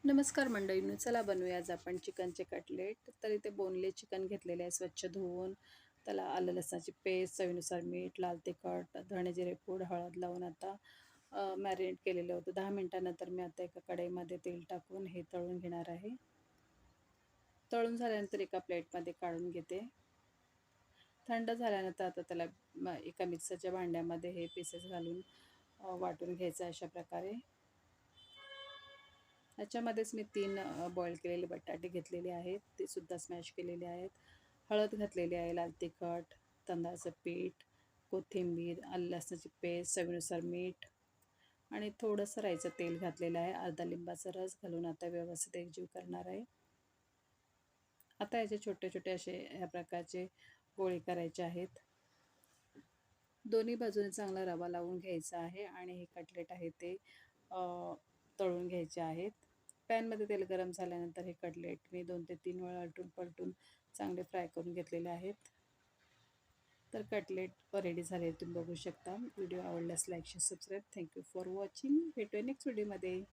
नमस्कार मंडळींनो, चला बनवूया आज आपण चिकनचे कटलेट. तर इथे बोनलेस चिकन घेतलेले आहे, स्वच्छ धुवून त्याला आलं लसणाची पेस्ट, चवीनुसार मीठ, लाल तिखट, धणे जिरे पूड, हळद लावून आता मॅरिनेट केलेलं होतं. 10 मिनिटानंतर मी आता एका कढईमध्ये तेल टाकून हे तळून घेणार आहे. तळून झाल्यानंतर एका प्लेटमध्ये काढून घेते. थंड झाल्यानंतर आता त्याला एका मिक्सरच्या भांड्यामध्ये हे पीसेस घालून वाटून घ्यायचं अशा प्रकारे. ह्याच्यामध्येच मी 3 बॉईल केलेले बटाटे घेतलेले आहेत, ते सुद्धा स्मॅश केलेले आहेत. हळद घातलेली आहे, लाल तिखट, तांदळाचं पीठ, कोथिंबीर, आलं लसणाची पेस्ट, चवीनुसार मीठ आणि थोडंसं राईचं तेल घातलेलं आहे. अर्धा लिंबाचा रस घालून आता व्यवस्थित एकजीव करणार आहे. आता याचे छोटे छोटे असे ह्या प्रकारचे गोळे करायचे आहेत. दोन्ही बाजूने चांगला रवा लावून घ्यायचा आहे आणि हे कटलेट आहे ते तळून घ्यायचे आहेत. पॅनमध्ये तेल गरम झाल्यानंतर हे कटलेट मी 2 ते 3 वेळा आलटून-पलटून चांगले फ्राय करून घेतलेले आहेत. तर कटलेट रेडी झाले तुम्ही बघू शकता. व्हिडिओ आवडल्यास like, share, subscribe. Thank you for watching. भेटूया नेक्स्ट व्हिडिओमध्ये.